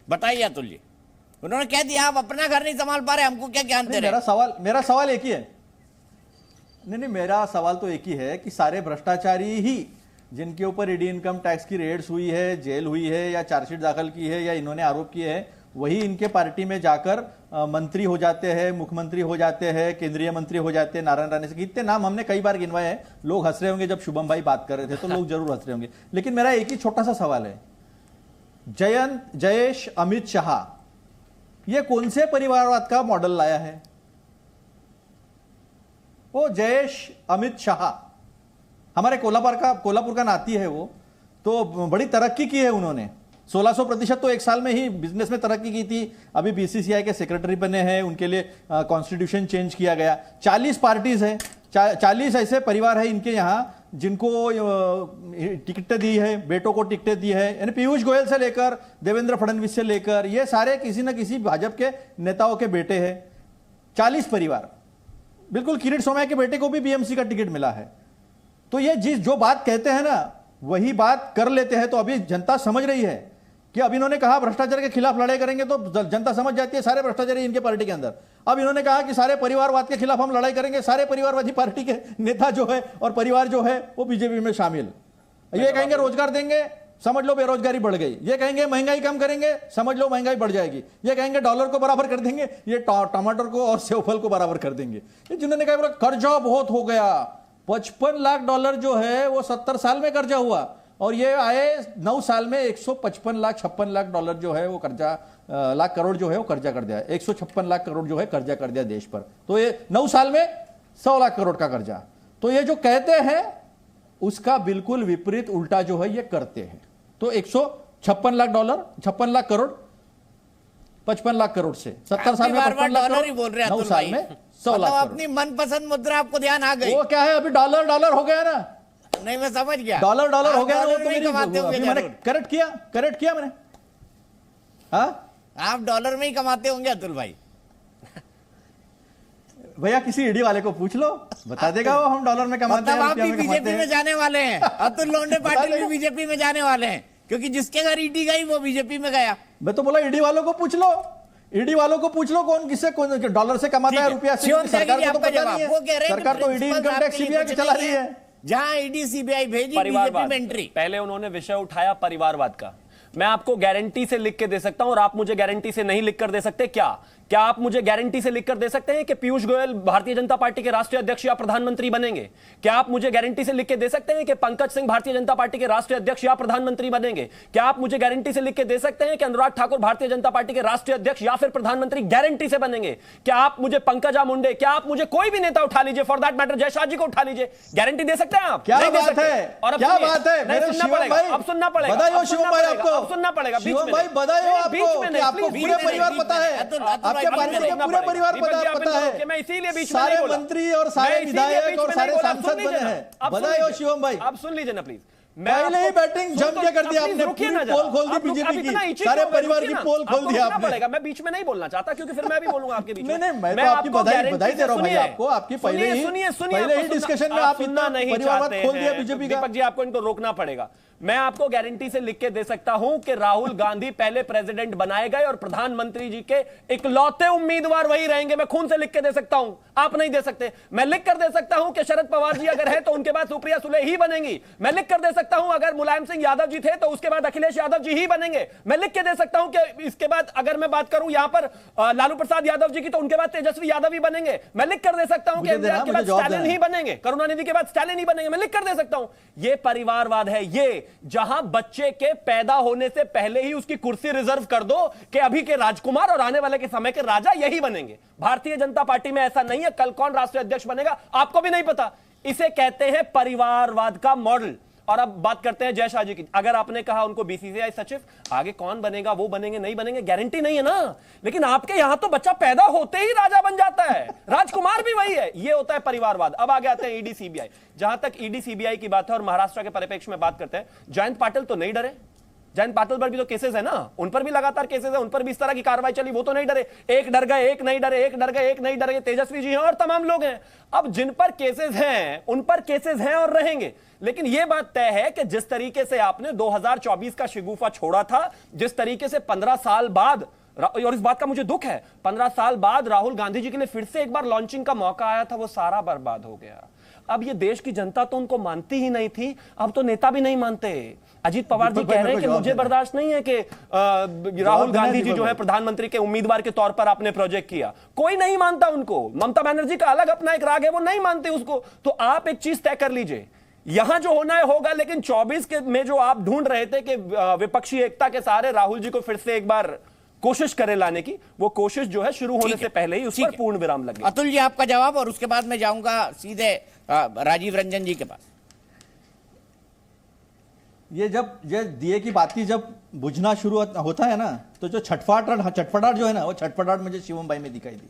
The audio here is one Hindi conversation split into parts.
बताइए अतुल जी। उन्होंने कह दिया आप अपना घर नहीं संभाल पा रहे, हमको क्या ज्ञान दे रहे? मेरा सवाल एक ही है। नहीं, मेरा सवाल तो एक ही है कि सारे भ्रष्टाचारी ही जिनके ऊपर ईडी इनकम टैक्स की रेड्स हुई है, जेल हुई है या चार्जशीट दाखिल की है या इन्होंने आरोप किए हैं, वही इनके पार्टी में जाकर मंत्री हो जाते हैं, मुख्यमंत्री हो जाते हैं, केंद्रीय मंत्री हो जाते हैं। नारायण राणे से कितने नाम हमने कई बार गिनवाए हैं। लोग हंस रहे होंगे, जब शुभम भाई बात कर रहे थे तो लोग जरूर हंस रहे होंगे, लेकिन मेरा एक ही छोटा सा सवाल है। जयेश अमित शाह ये कौन से परिवारवाद का मॉडल लाया है? वो जयेश अमित शाह हमारे कोल्हापुर का नाती है। वो तो बड़ी तरक्की की है उन्होंने, 1600% तो एक साल में ही बिजनेस में तरक्की की थी। अभी बीसीसीआई के सेक्रेटरी बने हैं, उनके लिए कॉन्स्टिट्यूशन चेंज किया गया। 40 पार्टीज है, 40 ऐसे परिवार है इनके यहाँ जिनको टिकटें दी है, बेटों को टिकटें दी है। यानी पीयूष गोयल से लेकर देवेंद्र फडणवीस से लेकर ये सारे किसी न किसी भाजपा के नेताओं के बेटे हैं। 40 परिवार, बिल्कुल किरीट सोमैया के बेटे को भी बीएमसी का टिकट मिला है। तो ये जो बात कहते हैं ना वही बात कर लेते हैं। तो अभी जनता समझ रही है कि अब इन्होंने कहा भ्रष्टाचार के खिलाफ लड़ाई करेंगे, तो जनता समझ जाती है सारे भ्रष्टाचारी इनके पार्टी के अंदर। अब इन्होंने कहा कि सारे परिवारवाद के खिलाफ हम लड़ाई करेंगे, सारे परिवारवादी पार्टी के नेता जो है और परिवार जो है वो बीजेपी में शामिल। ये कहेंगे रोजगार देंगे, समझ लो बेरोजगारी बढ़ गई। ये कहेंगे महंगाई कम करेंगे, समझ लो महंगाई बढ़ जाएगी। ये कहेंगे डॉलर को बराबर कर देंगे, ये टमाटर को और सेवफल को बराबर कर देंगे। जिन्होंने कहा कर्जा बहुत हो गया, $55 लाख जो है वो 70 साल में कर्जा हुआ, और ये आए 9 साल में 155 लाख 56 लाख डॉलर जो है वो कर्जा, लाख करोड़ जो है वो कर्जा कर दिया। 156 लाख करोड़ जो है कर्जा कर दिया देश पर। तो ये 9 साल में 100 लाख करोड़ का कर्जा। तो ये जो कहते हैं उसका बिल्कुल विपरीत उल्टा जो है ये करते हैं। तो 156 लाख डॉलर, 56 लाख करोड़, 55 लाख करोड़ से 70 साल में 55 लाख करोड़, 9 साल में 100 लाख करोड़। अपनी मनपसंद मुद्रा आपको ध्यान आ गई। वो क्या है, अभी डॉलर हो गया ना। नहीं, मैं समझ गया, डॉलर हो गया। वो तो मैंने करेक्ट किया मैंने। हाँ, आप डॉलर में ही कमाते होंगे अतुल भाई। भैया किसी ईडी वाले को पूछ लो, बता देगा वो हम डॉलर में कमाते हैं। आप भी बीजेपी में जाने वाले हैं, अतुल लोंडे पाटिल भी बीजेपी में जाने वाले हैं, क्योंकि जिसके घर ईडी गई वो बीजेपी में गया। मैं तो बोला ईडी वालों को पूछ लो, ईडी वालों को पूछ लो कौन किससे डॉलर से कमाता है, रुपया से। सरकार को तो पता नहीं है, सरकार तो ईडी इनकम टैक्स सीबीआई की चला रही है। जहां ईडी सीबीआई भेजी, बीजेपी में एंट्री। पहले उन्होंने विषय उठाया परिवारवाद का। मैं आपको गारंटी से लिख के दे सकता हूं और आप मुझे गारंटी से नहीं लिख कर दे सकते। क्या आप मुझे गारंटी से लिख कर दे सकते हैं कि पीयूष गोयल भारतीय जनता पार्टी के राष्ट्रीय अध्यक्ष या प्रधानमंत्री बनेंगे? क्या आप मुझे गारंटी से लिख के दे सकते हैं कि पंकज सिंह भारतीय जनता पार्टी के राष्ट्रीय अध्यक्ष या प्रधानमंत्री बनेंगे? क्या आप मुझे गारंटी से लिख के दे सकते हैं कि अनुराग ठाकुर भारतीय जनता पार्टी के राष्ट्रीय अध्यक्ष या फिर प्रधानमंत्री गारंटी से बनेंगे? क्या आप मुझे पंकजा मुंडे, क्या आप मुझे कोई भी नेता उठा लीजिए, फॉर दैट मैटर जयशाह जी को उठा लीजिए, गारंटी दे सकते हैं आप? क्या बात है, और क्या बात है, नहीं सुनना पड़ेगा, अब सुनना पड़ेगा, बधाई हो शिवम भाई आपको, अब सुनना पड़ेगा। शिवम भाई बधाई हो आपको पूरे परिवार पता है, आपके पार्टी का पूरा परिवार पता है। मैं इसीलिए बीच में सारे मंत्री और सारे विधायक और सारे सांसद बने हैं। बधाई हो शिवम भाई। आप सुन लीजिए ना प्लीज। पहले ही बैटिंग जम के कर दिया आपने, पोल खोल दी बीजेपी की, सारे परिवार की पोल खोल दिया आपने। मैं बीच में नहीं बोलना चाहता क्योंकि फिर मैं भी बोलूंगा आपके बीच में। नहीं, मैं तो आपकी बधाई दे रहा हूं भाई आपको, आपकी पहले ही डिस्कशन में आप इतना परिवारवाद खोल दिया बीजेपी का। दीपक जी आपको इनको रोकना पड़ेगा। मैं आपको गारंटी से लिख के दे सकता हूं कि राहुल गांधी पहले प्रेसिडेंट बनाए गए और प्रधानमंत्री जी के इकलौते उम्मीदवार वही रहेंगे। मैं खून से लिख के दे सकता हूं, आप नहीं दे सकते। मैं लिख कर दे सकता हूं कि शरद पवार जी अगर है तो उनके बाद सुप्रिया सुले ही बनेंगी। मैं लिख कर दे सकता हूं अगर मुलायम सिंह यादव जी थे तो उसके बाद अखिलेश यादव जी ही बनेंगे। मैं लिख के दे सकता हूं कि इसके बाद अगर मैं बात करूं यहां पर लालू प्रसाद यादव जी की तो उनके बाद तेजस्वी यादव ही बनेंगे। मैं लिख कर दे सकता हूं कि एमजीआर के बाद स्टालिन ही बनेंगे, करुणानिधि के बाद स्टालिन ही बनेंगे। मैं लिख कर दे सकता हूं। यह परिवारवाद है, ये जहां बच्चे के पैदा होने से पहले ही उसकी कुर्सी रिजर्व कर दो कि अभी के राजकुमार और आने वाले के समय के राजा यही बनेंगे। भारतीय जनता पार्टी में ऐसा नहीं है। कल कौन राष्ट्रीय अध्यक्ष बनेगा आपको भी नहीं पता। इसे कहते हैं परिवारवाद का मॉडल। और अब बात करते हैं जयशाह जी की। अगर आपने कहा उनको बीसीसीआई सचिव, आगे कौन बनेगा, वो बनेंगे नहीं बनेंगे, गारंटी नहीं है ना। लेकिन आपके यहां तो बच्चा पैदा होते ही राजा बन जाता है, राजकुमार भी वही है। ये होता है परिवारवाद। अब आगे आते हैं ईडी सीबीआई। जहां तक ईडी सीबीआई की बात है और महाराष्ट्र के परिप्रेक्ष्य में बात करते हैं, जयंत पाटिल तो नहीं डरे। जयंत पाटिल पर भी तो केसेस है ना, उन पर भी लगातार केसेस है, उन पर भी इस तरह की कार्रवाई चली, वो तो नहीं डरे। एक डर गए, एक नहीं डरे, एक डर गए, एक नहीं डरे, तेजस्वी जी हैं और तमाम लोग हैं। अब जिन पर केसेस हैं उन पर केसेस हैं और रहेंगे। लेकिन यह बात तय है कि जिस तरीके से आपने 2024 का शिगुफा छोड़ा था, जिस तरीके से 15 साल बाद, और इस बात का मुझे दुख है, 15 साल बाद राहुल गांधी जी के लिए फिर से एक बार लॉन्चिंग का मौका आया था, वो सारा बर्बाद हो गया। अब ये देश की जनता तो उनको मानती ही नहीं थी, अब तो नेता भी नहीं मानते। अजीत पवार जी कह रहे हैं कि मुझे बर्दाश्त नहीं है कि राहुल गांधी जी जो है प्रधानमंत्री के उम्मीदवार के तौर पर आपने प्रोजेक्ट किया। कोई नहीं मानता उनको। ममता बनर्जी का अलग अपना एक राग है, वो नहीं मानते उसको। तो आप एक चीज तय कर लीजिए, यहां जो होना है होगा, लेकिन 24 के में जो आप ढूंढ रहे थे कि विपक्षी एकता के सहारे राहुल जी को फिर से एक बार कोशिश करें लाने की, वो कोशिश जो है शुरू होने से पहले ही उस पर पूर्ण विराम लगे। अतुल जी आपका जवाब, और उसके बाद मैं जाऊंगा सीधे राजीव रंजन जी के पास। ये जब ये दिए की बाती जब बुझना शुरू होता है ना, तो जो छटपटाहट जो है ना, वो छटपटाहट मुझे शिवम भाई में दिखाई दी।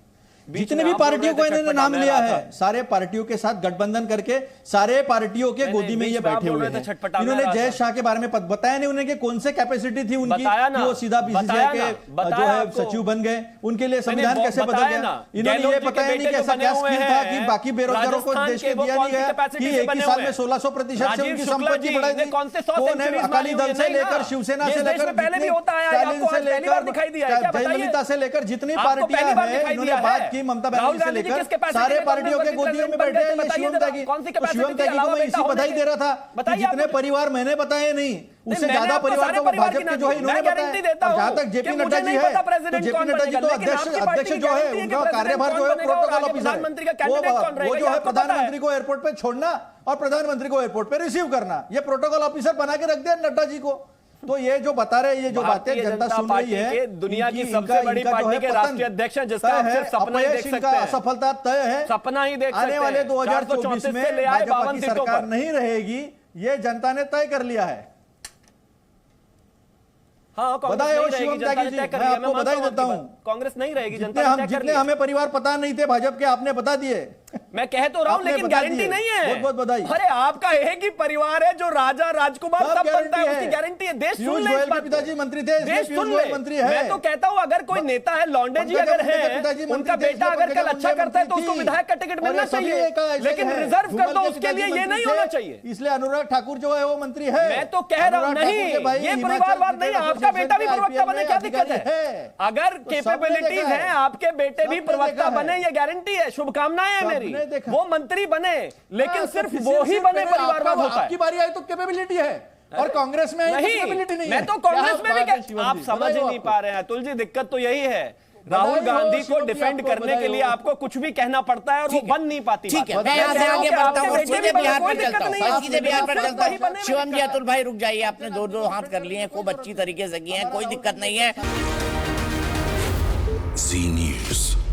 जितने भी पार्टियों को इन्होंने नाम लिया है, सारे पार्टियों के साथ गठबंधन करके सारे पार्टियों के गोदी में ये बैठे हुए हैं। इन्होंने जय शाह के बारे में बताया नहीं उन्हें कि कौन से कैपेसिटी थी उनकी कि वो सीधा बीसीसीआई के जो है सचिव बन गए, उनके लिए संविधान कैसे बदल गया। इन्होंने ये बताया नहीं कि ऐसा क्या स्कीम था कि बाकी बेरोजगारों को देश के दिया नहीं गया, कि एक ही साल में 1600% से उनकी संपत्ति बढ़ाई दी। कौन है अकाली दल से लेकर शिवसेना से लेकर स्टालिन से लेकर जयललिता से लेकर जितनी पार्टियां हैं, इन्होंने बात की ममता बनर्जी से लेकर सारे पार्टियों के गोदियों में बैठे हैं। शिवम त्यागी को मैं इसी बधाई दे रहा था कि जितने परिवार मैंने बताए नहीं, उससे ज्यादा परिवार तो भाजपा के जो है इन्होंने बताया। जहां तक जेपी नड्डा जी है, तो जेपी नड्डा जी तो अध्यक्ष जो है, उनका कार्यभार जो है प्रोटोकॉल ऑफिसर, वो जो है प्रधानमंत्री को एयरपोर्ट पे छोड़ना और प्रधानमंत्री को एयरपोर्ट पे रिसीव करना, ये प्रोटोकॉल ऑफिसर बना के रख दिया नड्डा जी को। तो ये जो बता रहे हैं, ये जो बातें जनता सुन रही है, दुनिया की सबसे बड़ी पार्टी के राष्ट्रीय अध्यक्ष हैं, जिसका आप सिर्फ सपना ही देख सकते हैं। असफलता तय है, सपना ही देख सकते हैं। आने वाले 2024 में भाजपा की सरकार नहीं रहेगी, ये जनता ने तय कर लिया है। हाँ, बधाई हो शिवम त्यागी जी, मैं आपको बधाई देता हूँ। कांग्रेस नहीं रहेगी, जनता ने जितने हमें परिवार पता नहीं थे भाजपा के, आपने बता दिए। मैं कह तो रहा हूं, लेकिन गारंटी नहीं है। बहुत बहुत बधाई। अरे आपका एक ही परिवार है जो राजा राजकुमार सब बनता है, उसकी गारंटी है। देश सुन ले, इस बात को। पिताजी मंत्री थे, देश सुन ले, मंत्री है। मैं तो कहता हूं, अगर कोई नेता है, लौंडे जी अगर है, उनका बेटा अगर कल अच्छा करता है तो उसको विधायक का टिकट मिलना चाहिए, लेकिन रिजर्व कर दो उसके लिए, ये नहीं होना चाहिए। इसलिए अनुराग ठाकुर जो है वो मंत्री है। मैं तो कह रहा हूं, नहीं, ये परिवारवाद नहीं, आपका बेटा भी प्रवक्ता बने, क्या दिक्कत है? अगर कैपेबिलिटीज है, आपके बेटे भी प्रवक्ता बने, ये गारंटी है। शुभकामनाएं है मेरी, वो मंत्री बने, लेकिन सिर्फ वो ही बने परिवारवाद होता है। आपकी बारी आई तो कैपेबिलिटी है, और कांग्रेस में कैपेबिलिटी नहीं है। मैं तो कांग्रेस में भी, आप समझ ही नहीं पा रहे हैं अतुल जी, दिक्कत तो यही है। राहुल गांधी को डिफेंड करने के लिए आपको कुछ भी कहना पड़ता है और वो बन नहीं पाती। ठीक है, मैं यहाँ से आगे बढ़ता हूँ, सीधे बिहार पर चलता हूँ, सीधे बिहार पर चलता हूँ। शिवम जी, अतुल भाई रुक जाइए, आपने दो हाथ कर लिए हैं, खूब अच्छी तरीके से किए हैं, कोई दिक्कत नहीं है। जी न्यूज़।